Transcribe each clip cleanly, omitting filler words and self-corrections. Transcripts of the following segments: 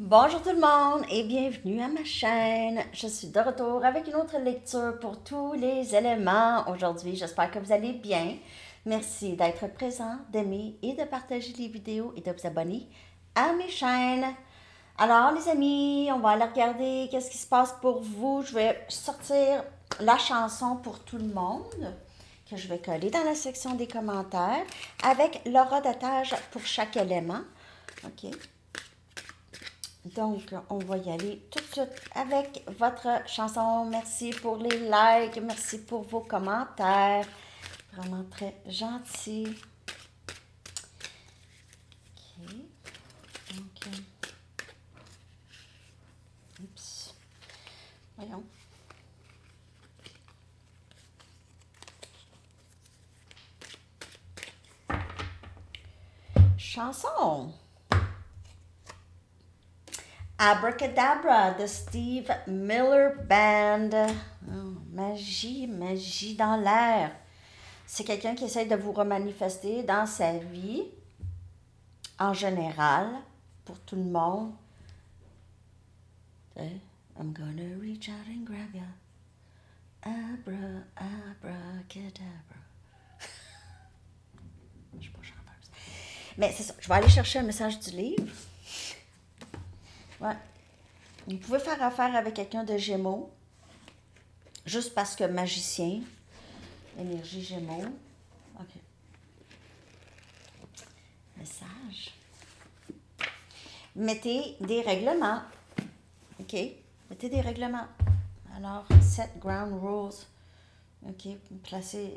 Bonjour tout le monde et bienvenue à ma chaîne. Je suis de retour avec une autre lecture pour tous les éléments aujourd'hui. J'espère que vous allez bien. Merci d'être présent, d'aimer et de partager les vidéos et de vous abonner à mes chaînes. Alors les amis, on va aller regarder qu'est-ce qui se passe pour vous. Je vais sortir la chanson pour tout le monde que je vais coller dans la section des commentaires avec l'horodatage pour chaque élément. OK. Donc, on va y aller tout de suite avec votre chanson. Merci pour les likes, merci pour vos commentaires. Vraiment très gentil. OK. Donc, oups. Voyons. Chanson. Abracadabra de Steve Miller Band. Oh, magie, magie dans l'air. C'est quelqu'un qui essaie de vous remanifester dans sa vie, en général, pour tout le monde. I'm gonna reach out and grab ya. Abra, abracadabra. Je suis pas chanteuse. Mais c'est ça, je vais aller chercher un message du livre. Ouais. Vous pouvez faire affaire avec quelqu'un de Gémeaux, juste parce que magicien, énergie Gémeaux. OK. Message. Mettez des règlements. OK. Mettez des règlements. Alors, set ground rules. OK.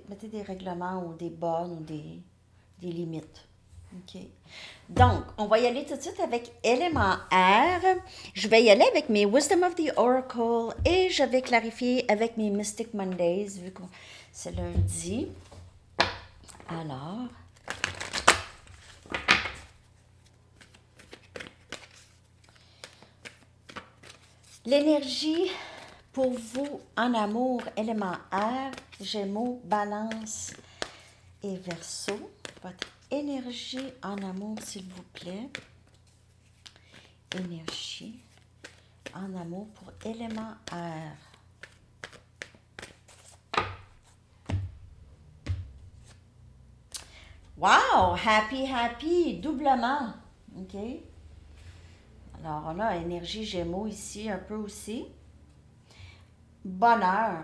Mettez des règlements ou des bornes ou des limites. OK. Donc, on va y aller tout de suite avec élément R. Je vais y aller avec mes Wisdom of the Oracle et je vais clarifier avec mes Mystic Mondays, vu que c'est lundi. Alors, l'énergie pour vous en amour, élément R, Gémeaux, Balance et Verseau. Votre énergie en amour, s'il vous plaît. Énergie en amour pour élément R. Wow! Happy, happy, doublement. OK? Alors, on a énergie Gémeaux ici, un peu aussi. Bonheur.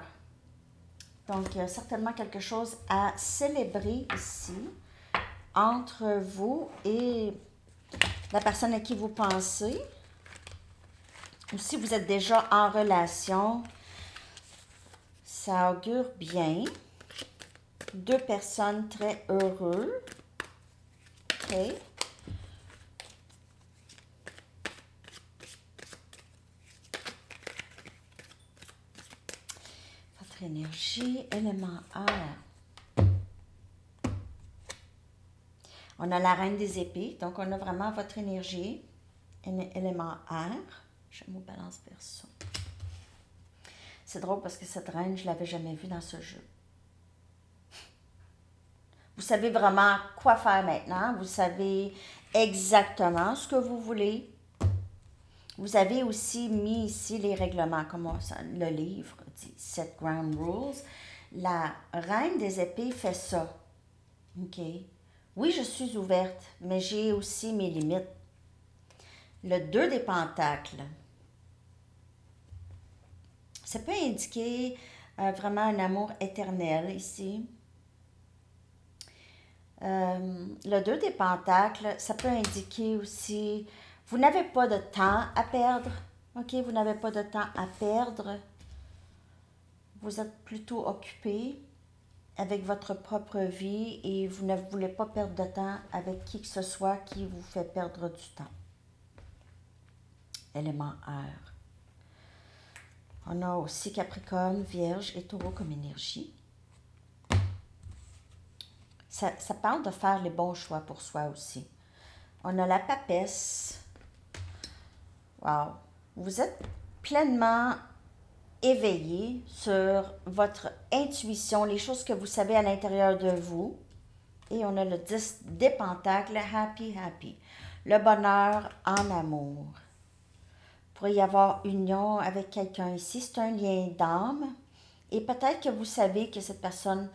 Donc, il y a certainement quelque chose à célébrer ici entre vous et la personne à qui vous pensez. Ou si vous êtes déjà en relation, ça augure bien. Deux personnes très heureuses. OK. Votre énergie, élément air. On a la reine des épées, donc on a vraiment votre énergie, élément air. Gémeaux, Balance, Verseau. C'est drôle parce que cette reine, je ne l'avais jamais vue dans ce jeu. Vous savez vraiment quoi faire maintenant. Vous savez exactement ce que vous voulez. Vous avez aussi mis ici les règlements, comme le livre dit, Set Ground Rules. La reine des épées fait ça. OK. Oui, je suis ouverte, mais j'ai aussi mes limites. Le 2 des pentacles. Ça peut indiquer vraiment un amour éternel ici. Le 2 des pentacles, ça peut indiquer aussi, vous n'avez pas de temps à perdre. OK, vous n'avez pas de temps à perdre. Vous êtes plutôt occupé avec votre propre vie et vous ne voulez pas perdre de temps avec qui que ce soit qui vous fait perdre du temps. Élément air. On a aussi Capricorne, Vierge et Taureau comme énergie. Ça parle de faire les bons choix pour soi aussi. On a la papesse. Wow. Vous êtes pleinement éveillé sur votre intuition, les choses que vous savez à l'intérieur de vous. Et on a le 10 des pentacles, happy, happy. Le bonheur en amour. pourrait y avoir union avec quelqu'un ici. C'est un lien d'âme. Et peut-être que vous savez que cette personne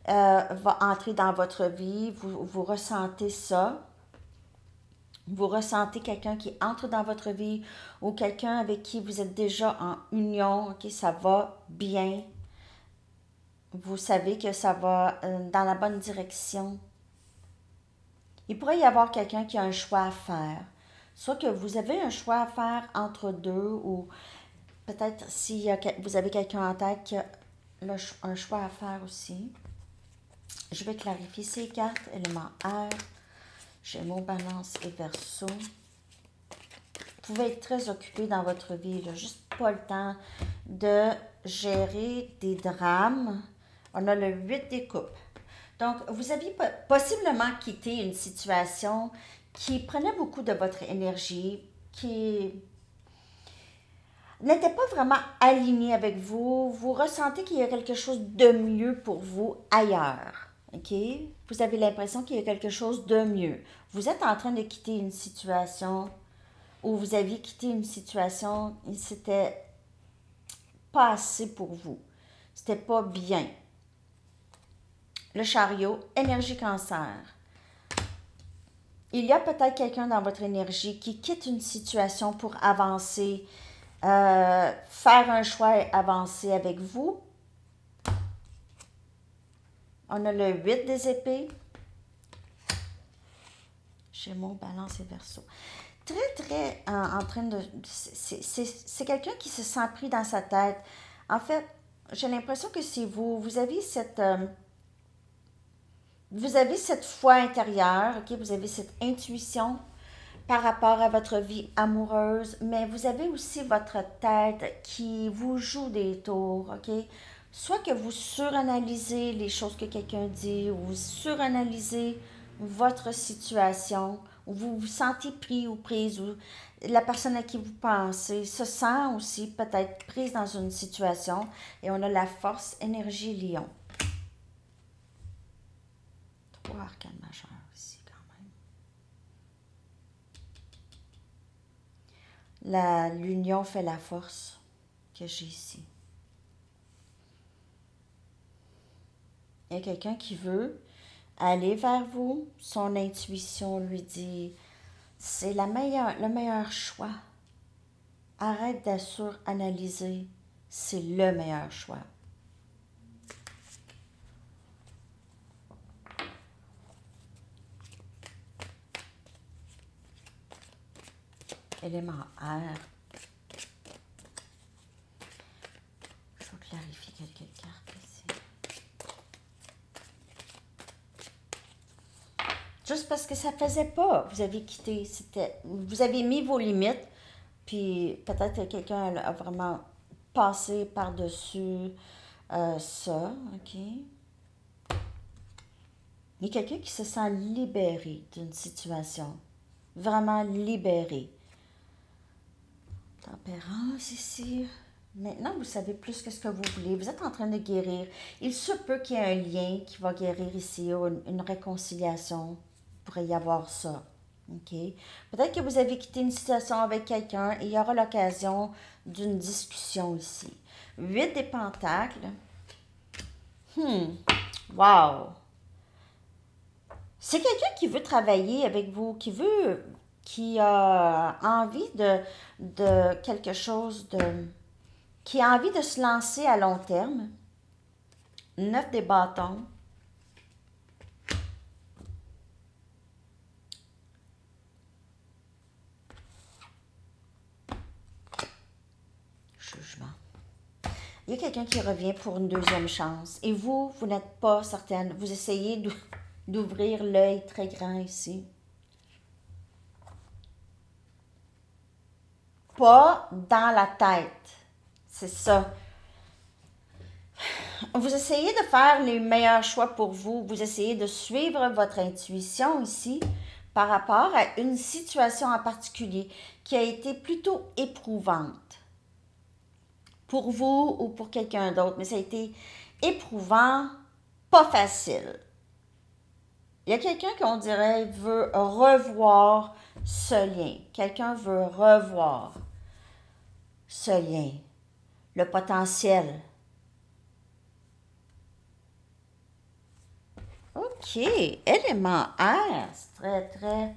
va entrer dans votre vie. Vous ressentez ça. Vous ressentez quelqu'un qui entre dans votre vie ou quelqu'un avec qui vous êtes déjà en union. OK, ça va bien. Vous savez que ça va dans la bonne direction. Il pourrait y avoir quelqu'un qui a un choix à faire. Soit que vous avez un choix à faire entre deux ou peut-être si vous avez quelqu'un en tête qui a un choix à faire aussi. Je vais clarifier ces cartes. Élément air, Gémeaux, Balance et Verseau. Vous pouvez être très occupé dans votre vie, là, juste pas le temps de gérer des drames. On a le 8 des coupes. Donc, vous aviez possiblement quitté une situation qui prenait beaucoup de votre énergie, qui n'était pas vraiment alignée avec vous. Vous ressentez qu'il y a quelque chose de mieux pour vous ailleurs. OK? Vous avez l'impression qu'il y a quelque chose de mieux. Vous êtes en train de quitter une situation où vous aviez quitté une situation et c'était pas assez pour vous. C'était pas bien. Le chariot, énergie cancer. Il y a peut-être quelqu'un dans votre énergie qui quitte une situation pour avancer, faire un choix et avancer avec vous. On a le 8 des épées. Gémeaux, Balance et Verseau. Très en train de... C'est quelqu'un qui se sent pris dans sa tête. En fait, j'ai l'impression que c'est vous. Vous avez cette foi intérieure, ok? Vous avez cette intuition par rapport à votre vie amoureuse, mais vous avez aussi votre tête qui vous joue des tours, ok? Soit que vous suranalysez les choses que quelqu'un dit, ou vous suranalysez votre situation, ou vous vous sentez pris ou prise, ou la personne à qui vous pensez se sent aussi peut-être prise dans une situation, et on a la force énergie lion. 3 arcanes majeures ici quand même. L'union fait la force que j'ai ici. Il y a quelqu'un qui veut aller vers vous. Son intuition lui dit, c'est le meilleur choix. Arrête de suranalyser. C'est le meilleur choix. Élément air. Je vais clarifier quelques cartes ici. Juste parce que ça ne faisait pas, vous avez quitté. Vous avez mis vos limites, puis peut-être que quelqu'un a vraiment passé par-dessus ça, OK? Il y a quelqu'un qui se sent libéré d'une situation. Vraiment libéré. Tempérance ici. Maintenant, vous savez plus que ce que vous voulez. Vous êtes en train de guérir. Il se peut qu'il y ait un lien qui va guérir ici, ou une réconciliation. Il pourrait y avoir ça. OK? Peut-être que vous avez quitté une situation avec quelqu'un et il y aura l'occasion d'une discussion ici. 8 des pentacles. Wow! C'est quelqu'un qui veut travailler avec vous, qui a envie de quelque chose qui a envie de se lancer à long terme. 9 des bâtons. Jugement. Il y a quelqu'un qui revient pour une deuxième chance. Et vous n'êtes pas certaine. Vous essayez d'ouvrir l'œil très grand ici. Pas dans la tête. C'est ça. Vous essayez de faire les meilleurs choix pour vous. Vous essayez de suivre votre intuition ici par rapport à une situation en particulier qui a été plutôt éprouvante pour vous ou pour quelqu'un d'autre. Mais ça a été éprouvant, pas facile. Il y a quelqu'un qu'on dirait veut revoir ce lien. Quelqu'un veut revoir. ce lien, le potentiel. OK, élément air, c'est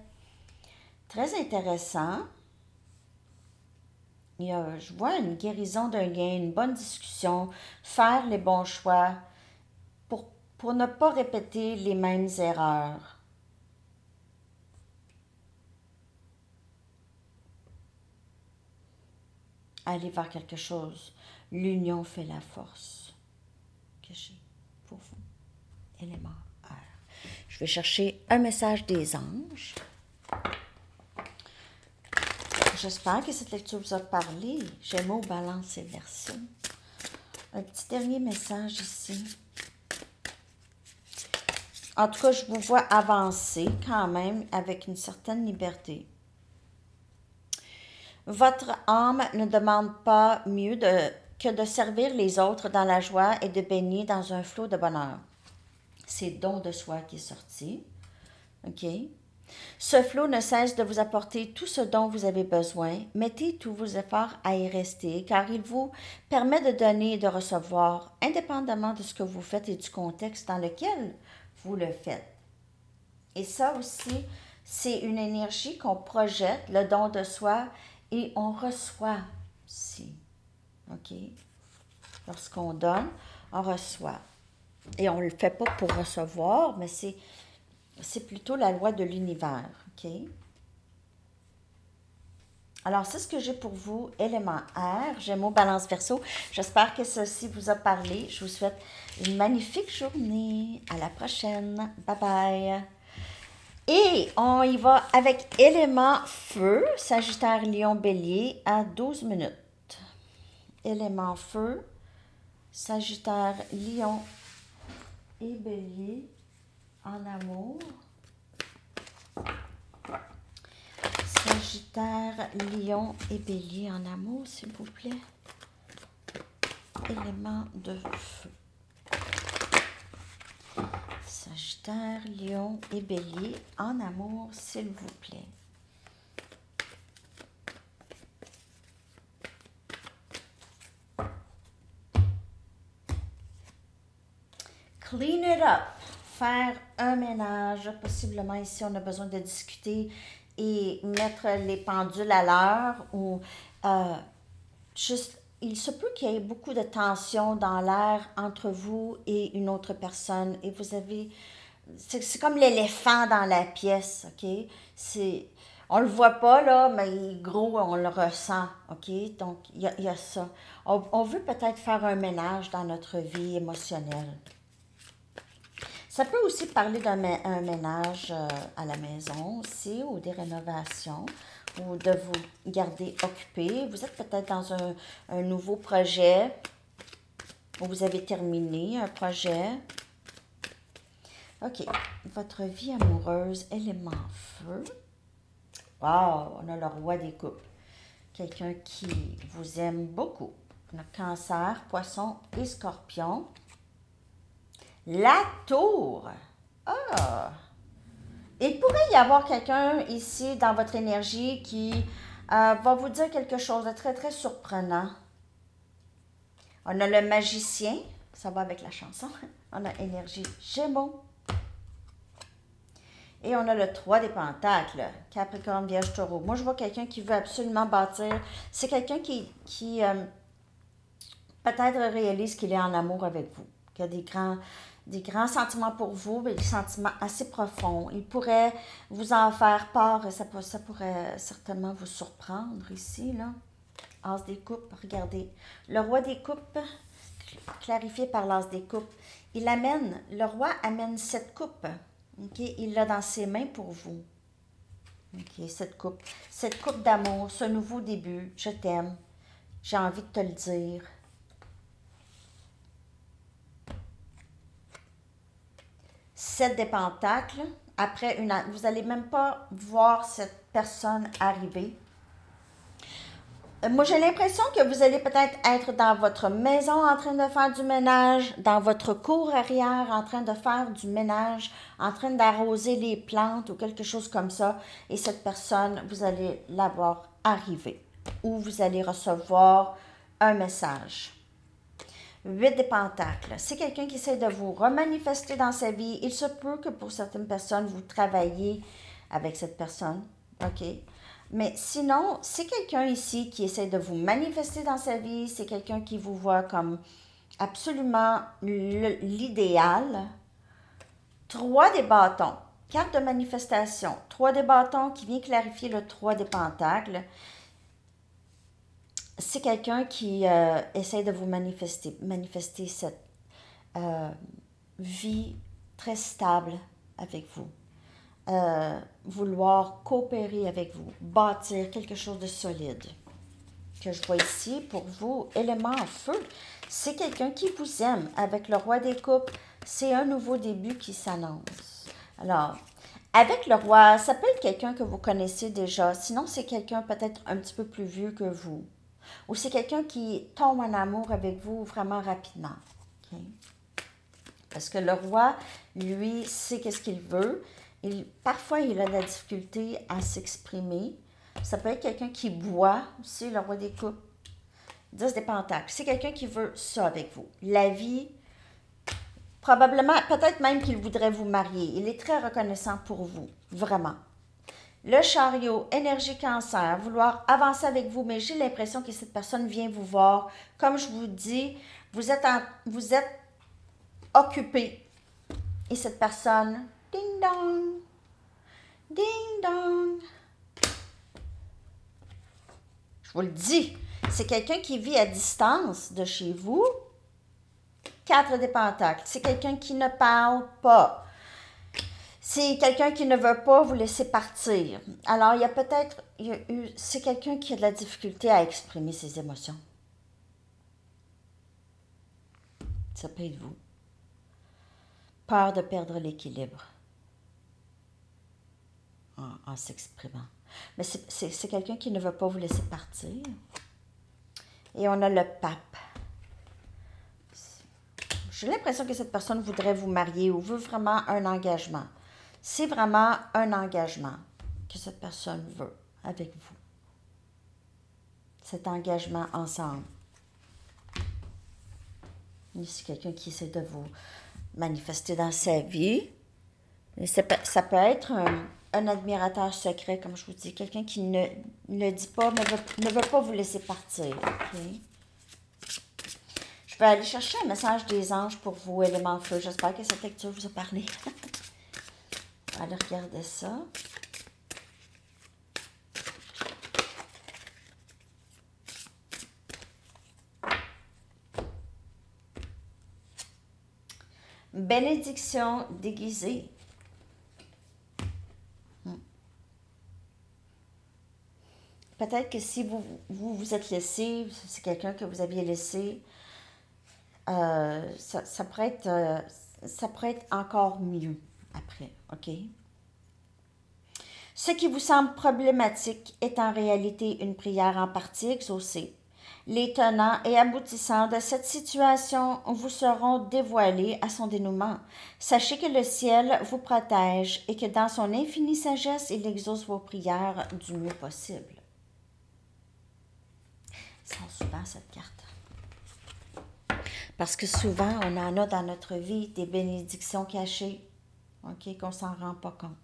très intéressant. Je vois une guérison d'un lien, une bonne discussion, faire les bons choix pour ne pas répéter les mêmes erreurs. Aller vers quelque chose. L'union fait la force que j'ai pour vous. Élément air. Je vais chercher un message des anges. J'espère que cette lecture vous a parlé. Gémeaux, Balance et Verseau. Un petit dernier message ici. En tout cas, je vous vois avancer quand même avec une certaine liberté. Votre âme ne demande pas mieux que de servir les autres dans la joie et de baigner dans un flot de bonheur. C'est don de soi qui est sorti. OK? Ce flot ne cesse de vous apporter tout ce dont vous avez besoin. Mettez tous vos efforts à y rester, car il vous permet de donner et de recevoir, indépendamment de ce que vous faites et du contexte dans lequel vous le faites. Et ça aussi, c'est une énergie qu'on projette, le don de soi, et on reçoit aussi. OK? Lorsqu'on donne, on reçoit. Et on ne le fait pas pour recevoir, mais c'est plutôt la loi de l'univers. OK? Alors, c'est ce que j'ai pour vous, élément air, Gémeaux, Balance, Verseau. J'espère que ceci vous a parlé. Je vous souhaite une magnifique journée. À la prochaine. Bye bye. Et on y va avec élément feu, Sagittaire, Lion, Bélier, à 12 minutes. Élément feu, Sagittaire, Lion et Bélier, en amour. Sagittaire, Lion et Bélier en amour, s'il vous plaît. Élément de feu. Sagittaire, Lion et Bélier en amour, s'il vous plaît. Clean it up. Faire un ménage. Possiblement ici, on a besoin de discuter et mettre les pendules à l'heure ou juste, il se peut qu'il y ait beaucoup de tension dans l'air entre vous et une autre personne et vous avez, c'est comme l'éléphant dans la pièce, OK? On le voit pas là, mais il est gros, on le ressent, OK? Donc, il y a ça. On veut peut-être faire un ménage dans notre vie émotionnelle. Ça peut aussi parler d'un ménage à la maison aussi, ou des rénovations, ou de vous garder occupé. Vous êtes peut-être dans un nouveau projet, ou vous avez terminé un projet. OK. Votre vie amoureuse, élément feu. Wow, on a le roi des coupes. Quelqu'un qui vous aime beaucoup. On a Cancer, Poisson et Scorpion. La tour. Ah! Il pourrait y avoir quelqu'un ici dans votre énergie qui va vous dire quelque chose de très, très surprenant. On a le magicien. Ça va avec la chanson. On a énergie Gémeaux. Et on a le 3 des Pentacles. Capricorne, Vierge, Taureau. Moi, je vois quelqu'un qui veut absolument bâtir. C'est quelqu'un qui peut-être réalise qu'il est en amour avec vous. Qu'il y a des grands sentiments pour vous, mais des sentiments assez profonds. Il pourrait vous en faire part et ça pourrait certainement vous surprendre ici, là. As des coupes, regardez. Le roi des coupes, clarifié par l'as des coupes, le roi amène 7 coupes. Okay? Il l'a dans ses mains pour vous. OK, cette coupe d'amour, ce nouveau début, je t'aime. J'ai envie de te le dire. Sept des pentacles. Après vous n'allez même pas voir cette personne arriver. Moi, j'ai l'impression que vous allez peut-être être dans votre maison en train de faire du ménage, dans votre cour arrière en train de faire du ménage, en train d'arroser les plantes ou quelque chose comme ça. Et cette personne, vous allez la voir arriver. où vous allez recevoir un message. 8 de Pentacles. C'est quelqu'un qui essaie de vous remanifester dans sa vie. Il se peut que pour certaines personnes, vous travaillez avec cette personne. OK? Mais sinon, c'est quelqu'un ici qui essaie de vous manifester dans sa vie. C'est quelqu'un qui vous voit comme absolument l'idéal. 3 des bâtons. Carte de manifestation. 3 des bâtons qui vient clarifier le 3 des Pentacles. C'est quelqu'un qui essaie de vous manifester cette vie très stable avec vous. Vouloir coopérer avec vous, bâtir quelque chose de solide. Que je vois ici pour vous, élément feu. C'est quelqu'un qui vous aime. Avec le roi des coupes, c'est un nouveau début qui s'annonce. Alors, avec le roi, ça peut être quelqu'un que vous connaissez déjà. Sinon, c'est quelqu'un peut-être un petit peu plus vieux que vous. Ou c'est quelqu'un qui tombe en amour avec vous vraiment rapidement. Okay? Parce que le roi, lui, sait qu'est-ce qu'il veut. Parfois, il a de la difficulté à s'exprimer. Ça peut être quelqu'un qui boit aussi, le roi des coupes. 10 des Pentacles. C'est quelqu'un qui veut ça avec vous. La vie, probablement, peut-être même qu'il voudrait vous marier. Il est très reconnaissant pour vous, vraiment. Le Chariot, énergie Cancer, vouloir avancer avec vous, mais j'ai l'impression que cette personne vient vous voir. Comme je vous dis, vous êtes occupé. Et cette personne, ding dong, ding dong. Je vous le dis, c'est quelqu'un qui vit à distance de chez vous. 4 des Pentacles, c'est quelqu'un qui ne parle pas. C'est quelqu'un qui ne veut pas vous laisser partir. Alors, il y a peut-être, c'est quelqu'un qui a de la difficulté à exprimer ses émotions. Ça peut être vous. Peur de perdre l'équilibre en s'exprimant. Mais c'est quelqu'un qui ne veut pas vous laisser partir. Et on a le pape. J'ai l'impression que cette personne voudrait vous marier ou veut vraiment un engagement. C'est vraiment un engagement que cette personne veut avec vous. Cet engagement ensemble. C'est quelqu'un qui essaie de vous manifester dans sa vie. Et ça peut être un admirateur secret, comme je vous dis. Quelqu'un qui ne dit pas, ne veut pas vous laisser partir. Okay? Je vais aller chercher un message des anges pour vous, élément feu. J'espère que cette lecture vous a parlé. Allez regarder ça. Bénédiction déguisée. Peut-être que si vous êtes laissé, c'est quelqu'un que vous aviez laissé, ça pourrait être encore mieux après, OK? Ce qui vous semble problématique est en réalité une prière en partie exaucée. Les tenants et aboutissants de cette situation vous seront dévoilés à son dénouement. Sachez que le ciel vous protège et que dans son infinie sagesse, il exauce vos prières du mieux possible. Ça sent souvent cette carte. Parce que souvent, on en a dans notre vie des bénédictions cachées, OK, qu'on ne s'en rend pas compte.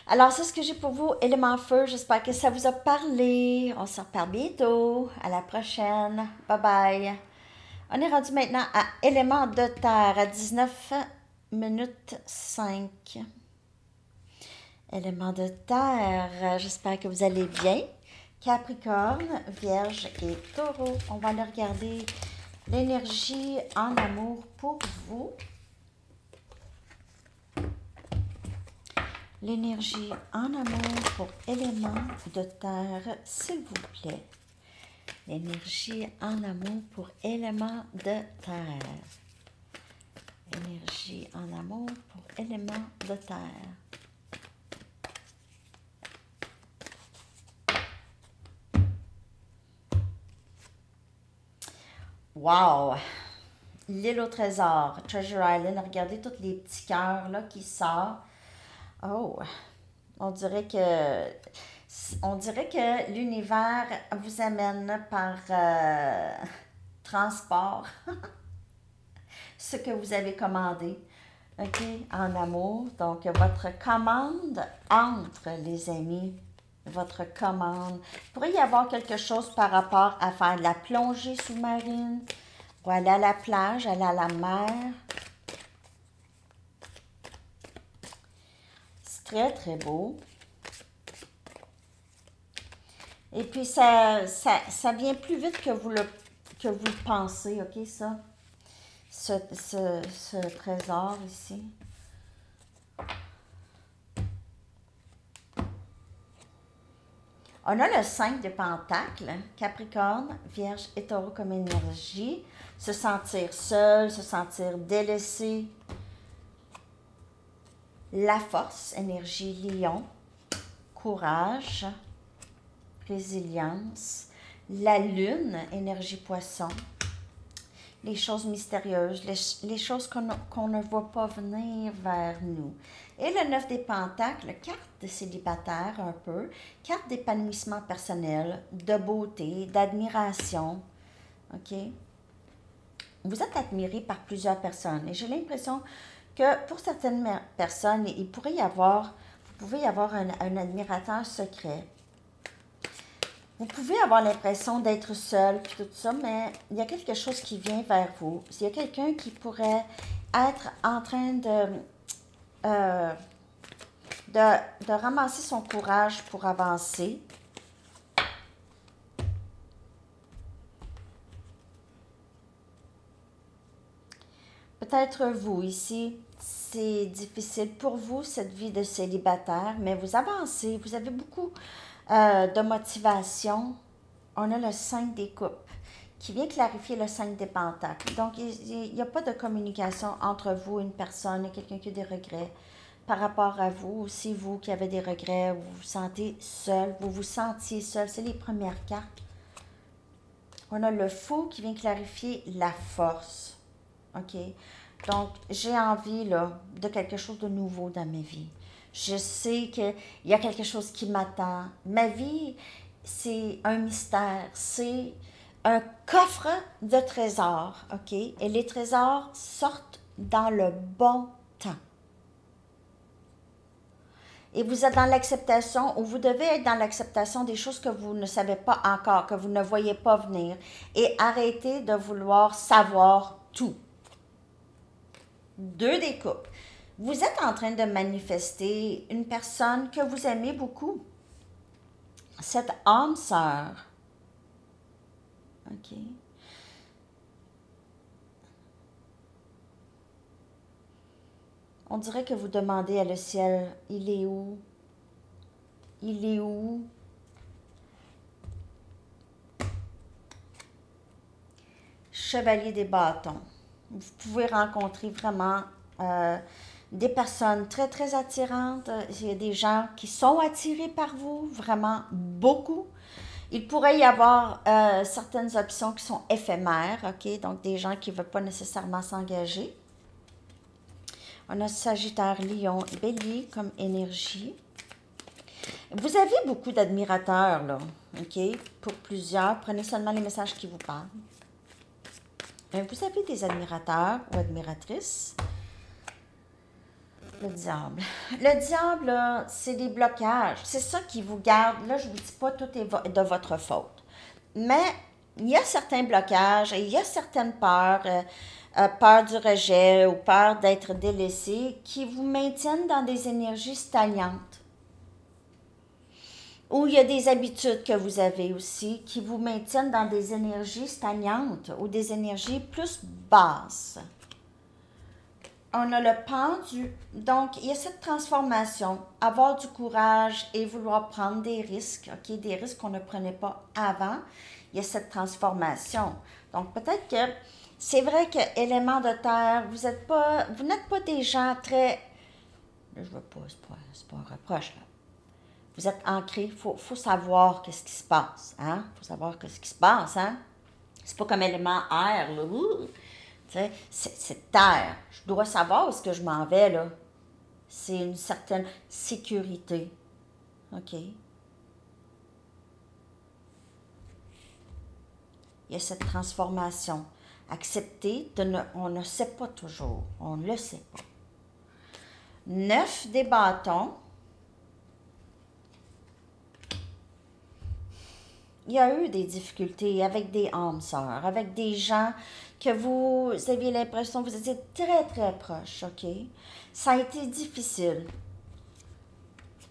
Alors, c'est ce que j'ai pour vous, élément feu. J'espère que ça vous a parlé. On se reparle bientôt. À la prochaine. Bye bye. On est rendu maintenant à élément de terre à 19 minutes 5. Élément de terre. J'espère que vous allez bien. Capricorne, Vierge et Taureau. On va aller regarder l'énergie en amour pour vous. L'énergie en amour pour élément de terre, s'il vous plaît. L'énergie en amour pour élément de terre. Énergie en amour pour élément de terre. Wow! L'île au trésor, Treasure Island. Regardez tous les petits cœurs là qui sortent. Oh! On dirait que On dirait que l'univers vous amène par transport ce que vous avez commandé, OK, en amour. Donc, votre commande entre, les amis. Votre commande. Il pourrait y avoir quelque chose par rapport à faire de la plongée sous-marine, ou aller à la plage, aller à la mer. C'est très, très beau. Et puis, ça vient plus vite que vous le pensez, OK, ça? Ce trésor ici. On a le 5 de Pentacles, Capricorne, Vierge et Taureau comme énergie. Se sentir seul, se sentir délaissé. La force, énergie Lion. Courage, résilience. La lune, énergie Poisson. Les choses mystérieuses, les choses qu'on ne voit pas venir vers nous. Et le 9 des Pentacles, carte de célibataire un peu, carte d'épanouissement personnel, de beauté, d'admiration. OK? Vous êtes admiré par plusieurs personnes et j'ai l'impression que pour certaines personnes, il pourrait y avoir, vous pouvez y avoir un admirateur secret. Vous pouvez avoir l'impression d'être seul, puis tout ça, mais il y a quelque chose qui vient vers vous. Il y a quelqu'un qui pourrait être en train euh, de ramasser son courage pour avancer. Peut-être vous ici, c'est difficile pour vous, cette vie de célibataire, mais vous avancez, vous avez beaucoup de motivation. On a le 5 des coupes qui vient clarifier le 5 des pentacles. Donc, il n'y a pas de communication entre vous et une personne et quelqu'un qui a des regrets par rapport à vous. Aussi, vous qui avez des regrets, vous vous sentez seul, vous vous sentiez seul. C'est les premières cartes. On a le fou qui vient clarifier la force. OK? Donc, j'ai envie, là, de quelque chose de nouveau dans ma vie. Je sais qu'il y a quelque chose qui m'attend. Ma vie, c'est un mystère. C'est un coffre de trésors, OK? Et les trésors sortent dans le bon temps. Et vous êtes dans l'acceptation, ou vous devez être dans l'acceptation des choses que vous ne savez pas encore, que vous ne voyez pas venir. Et arrêtez de vouloir savoir tout. 2 des coupes. Vous êtes en train de manifester une personne que vous aimez beaucoup. Cette âme sœur. OK. On dirait que vous demandez à le ciel, il est où? Il est où? Chevalier des bâtons. Vous pouvez rencontrer vraiment des personnes très, très attirantes. Il y a des gens qui sont attirés par vous, vraiment beaucoup. Il pourrait y avoir certaines options qui sont éphémères, OK? Donc, des gens qui ne veulent pas nécessairement s'engager. On a Sagittaire, Lion, Bélier comme énergie. Vous avez beaucoup d'admirateurs, là, OK? Pour plusieurs, prenez seulement les messages qui vous parlent. Vous avez des admirateurs ou admiratrices. Le diable. Le diable, là, c'est des blocages. C'est ça qui vous garde. Là, je ne vous dis pas tout est de votre faute. Mais il y a certains blocages et il y a certaines peurs, peur du rejet ou peur d'être délaissé, qui vous maintiennent dans des énergies stagnantes. Ou il y a des habitudes que vous avez aussi qui vous maintiennent dans des énergies stagnantes ou des énergies plus basses. On a le pendu. Donc, il y a cette transformation. Avoir du courage et vouloir prendre des risques, OK? Des risques qu'on ne prenait pas avant. Il y a cette transformation. Donc, peut-être que c'est vrai que élément de terre, vous n'êtes pas des gens très... Là, je veux pas, c'est pas un reproche, là. Vous êtes ancrés, faut savoir qu'est-ce qui se passe, hein? Faut savoir qu'est-ce qui se passe, hein? C'est pas comme élément air, là. C'est terre. Je dois savoir où est-ce que je m'en vais, là. C'est une certaine sécurité. OK? il y a cette transformation. Accepter, on ne sait pas toujours, on ne le sait pas. 9 des bâtons. Il y a eu des difficultés avec des âmes sœurs, avec des gens que vous aviez l'impression que vous étiez très, très proches, OK? Ça a été difficile.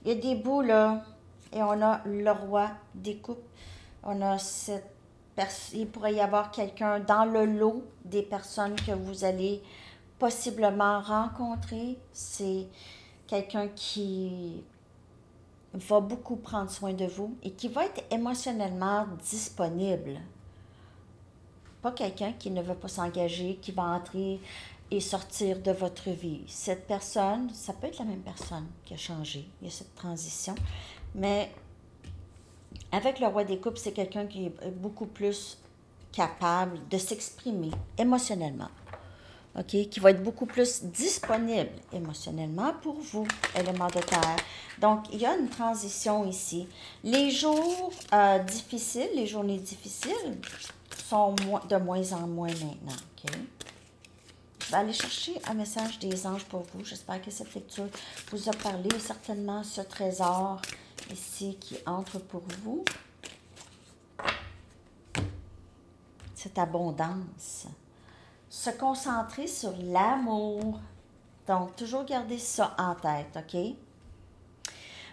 Il y a des bouts, là, et on a le roi des coupes. On a il pourrait y avoir quelqu'un dans le lot des personnes que vous allez possiblement rencontrer. C'est quelqu'un qui va beaucoup prendre soin de vous et qui va être émotionnellement disponible. Pas quelqu'un qui ne veut pas s'engager, qui va entrer et sortir de votre vie. Cette personne, ça peut être la même personne qui a changé. Il y a cette transition. Mais avec le roi des coupes, c'est quelqu'un qui est beaucoup plus capable de s'exprimer émotionnellement. OK? Qui va être beaucoup plus disponible émotionnellement pour vous, élément de terre. Donc, il y a une transition ici. Les jours difficiles, les journées difficiles sont de moins en moins maintenant. OK? Je vais aller chercher un message des anges pour vous. J'espère que cette lecture vous a parlé. Certainement, ce trésor ici qui entre pour vous. Cette abondance. Se concentrer sur l'amour. Donc, toujours garder ça en tête, OK?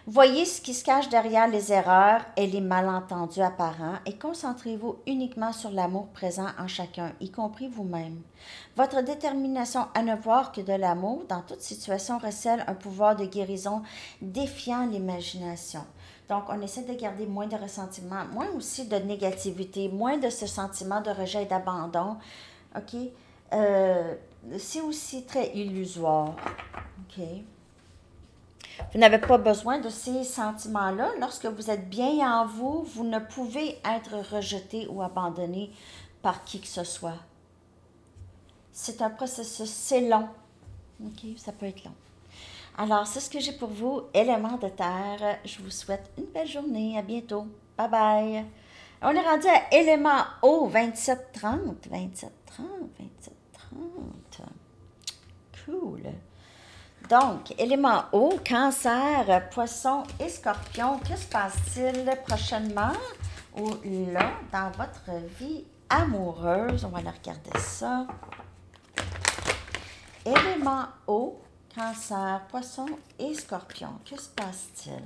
Voyez ce qui se cache derrière les erreurs et les malentendus apparents et concentrez-vous uniquement sur l'amour présent en chacun, y compris vous-même. Votre détermination à ne voir que de l'amour dans toute situation recèle un pouvoir de guérison défiant l'imagination. Donc, on essaie de garder moins de ressentiment, moins aussi de négativité, moins de ce sentiment de rejet et d'abandon, OK? C'est aussi très illusoire, OK? Vous n'avez pas besoin de ces sentiments-là. Lorsque vous êtes bien en vous, vous ne pouvez être rejeté ou abandonné par qui que ce soit. C'est un processus, c'est long. OK? Ça peut être long. Alors, c'est ce que j'ai pour vous, éléments de terre. Je vous souhaite une belle journée. À bientôt. Bye bye. On est rendu à élément eau, 27-30. 27-30, 27-30. Cool. Donc, élément eau, cancer, poisson et scorpion. Que se passe-t-il prochainement ou là dans votre vie amoureuse? On va aller regarder ça. Élément eau, cancer, poisson et scorpion. Que se passe-t-il?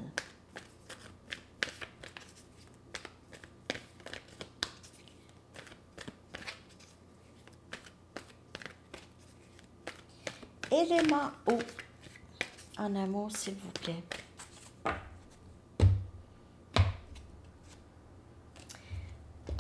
Élément eau. En amour, s'il vous plaît.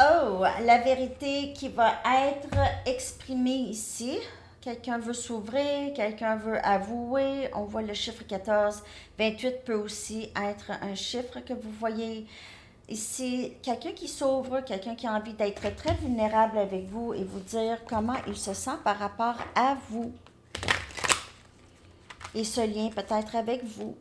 Oh, la vérité qui va être exprimée ici. Quelqu'un veut s'ouvrir, quelqu'un veut avouer. On voit le chiffre 14. 28 peut aussi être un chiffre que vous voyez ici. Quelqu'un qui s'ouvre, quelqu'un qui a envie d'être très vulnérable avec vous et vous dire comment il se sent par rapport à vous. Et ce lien peut-être avec vous.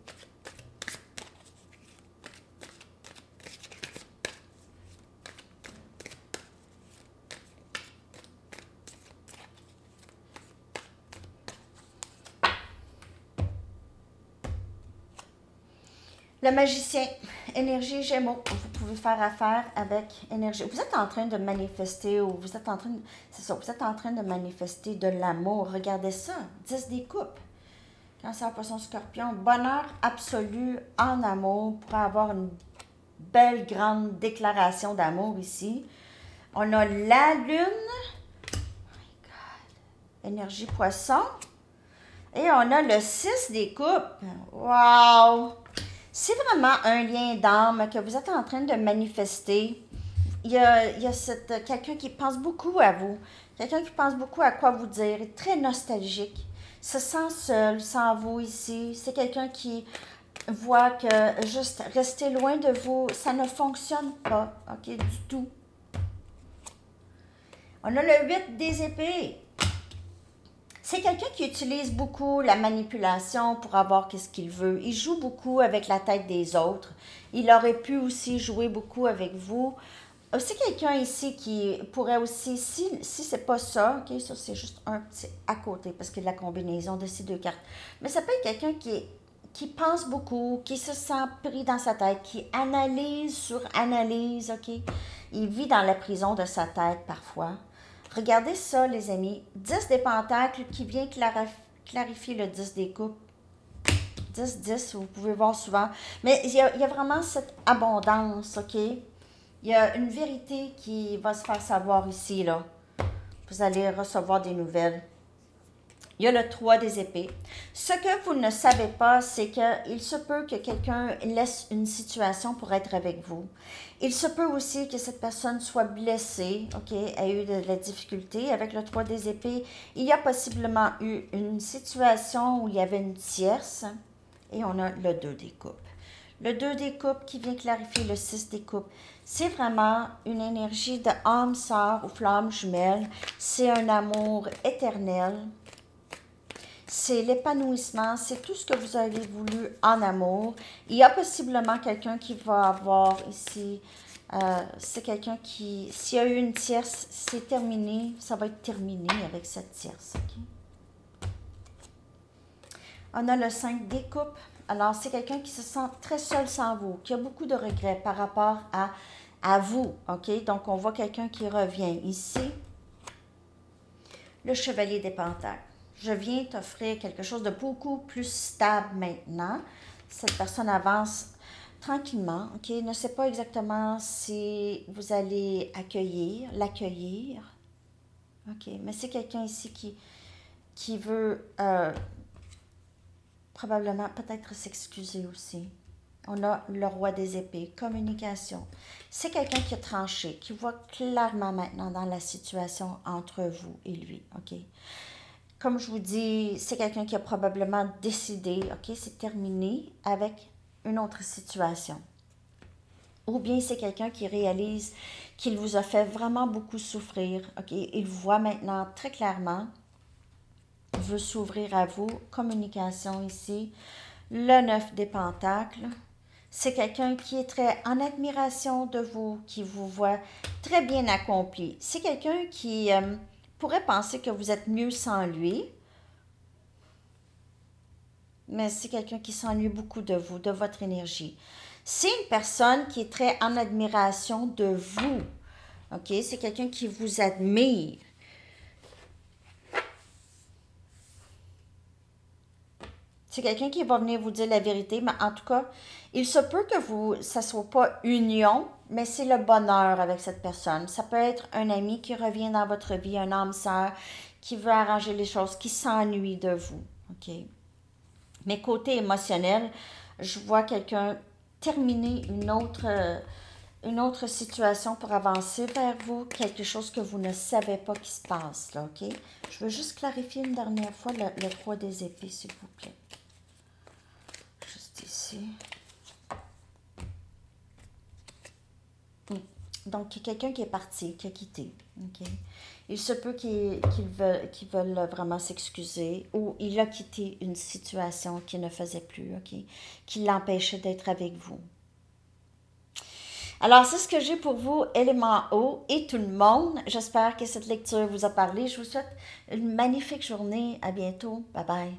Le magicien, énergie Gémeaux, vous pouvez faire affaire avec énergie. Vous êtes en train de manifester ou vous êtes en train de, c'est ça, vous êtes en train de manifester de l'amour. Regardez ça, 10 des coupes. Cancer, poisson, scorpion, bonheur absolu en amour pour avoir une belle grande déclaration d'amour ici. On a la lune, oh my God, énergie poisson, et on a le 6 des coupes. Wow! C'est vraiment un lien d'âme que vous êtes en train de manifester. Il y a quelqu'un qui pense beaucoup à vous, quelqu'un qui pense beaucoup à quoi vous dire, est très nostalgique. Se sent seul sans vous ici. C'est quelqu'un qui voit que juste rester loin de vous, ça ne fonctionne pas, OK, du tout. On a le 8 des épées. C'est quelqu'un qui utilise beaucoup la manipulation pour avoir ce qu'il veut. Il joue beaucoup avec la tête des autres. Il aurait pu aussi jouer beaucoup avec vous Aussi quelqu'un ici qui pourrait aussi, si c'est pas ça, ok, ça c'est juste un petit à côté parce que la combinaison de ces deux cartes. Mais ça peut être quelqu'un qui pense beaucoup, qui se sent pris dans sa tête, qui analyse sur analyse, ok. Il vit dans la prison de sa tête parfois. Regardez ça, les amis. 10 des pentacles qui vient clarifier le 10 des coupes. 10, vous pouvez voir souvent. Mais il y a vraiment cette abondance, ok? Il y a une vérité qui va se faire savoir ici, là. Vous allez recevoir des nouvelles. Il y a le 3 des épées. Ce que vous ne savez pas, c'est qu'il se peut que quelqu'un laisse une situation pour être avec vous. Il se peut aussi que cette personne soit blessée, ok, ait eu de la difficulté. Avec le 3 des épées, il y a possiblement eu une situation où il y avait une tierce. Et on a le 2 des coupes. Le 2 des coupes qui vient clarifier le 6 des coupes. C'est vraiment une énergie de âme sœur ou flamme jumelle. C'est un amour éternel. C'est l'épanouissement. C'est tout ce que vous avez voulu en amour. Il y a possiblement quelqu'un qui va avoir ici... c'est quelqu'un qui... S'il y a eu une tierce, c'est terminé. Ça va être terminé avec cette tierce. Okay? On a le 5 des coupes. Alors, c'est quelqu'un qui se sent très seul sans vous, qui a beaucoup de regrets par rapport à vous, OK? Donc, on voit quelqu'un qui revient ici. Le chevalier des pentacles. Je viens t'offrir quelque chose de beaucoup plus stable maintenant. Cette personne avance tranquillement, OK? Ne sait pas exactement si vous allez l'accueillir. OK? Mais c'est quelqu'un ici qui veut... probablement peut-être s'excuser aussi. On a le roi des épées, communication. C'est quelqu'un qui a tranché, qui voit clairement maintenant dans la situation entre vous et lui, ok? Comme je vous dis, c'est quelqu'un qui a probablement décidé, ok, c'est terminé avec une autre situation. Ou bien c'est quelqu'un qui réalise qu'il vous a fait vraiment beaucoup souffrir, ok? Il voit maintenant très clairement, veut s'ouvrir à vous. Communication ici. Le 9 des pentacles. C'est quelqu'un qui est très en admiration de vous, qui vous voit très bien accompli. C'est quelqu'un qui pourrait penser que vous êtes mieux sans lui. Mais c'est quelqu'un qui s'ennuie beaucoup de vous, de votre énergie. C'est une personne qui est très en admiration de vous. OK? C'est quelqu'un qui vous admire. C'est quelqu'un qui va venir vous dire la vérité, mais en tout cas, il se peut que ça ne soit pas union, mais c'est le bonheur avec cette personne. Ça peut être un ami qui revient dans votre vie, un âme sœur, qui veut arranger les choses, qui s'ennuie de vous. OK? Mais côté émotionnel, je vois quelqu'un terminer une autre situation pour avancer vers vous, quelque chose que vous ne savez pas qui se passe, là, OK? Je veux juste clarifier une dernière fois le 3 des épées, s'il vous plaît. Ici. Donc, quelqu'un qui est parti, qui a quitté. Okay? Il se peut qu'ils veulent vraiment s'excuser ou il a quitté une situation qui ne faisait plus, okay? Qui l'empêchait d'être avec vous. Alors, c'est ce que j'ai pour vous, élément eau et tout le monde. J'espère que cette lecture vous a parlé. Je vous souhaite une magnifique journée. À bientôt. Bye bye.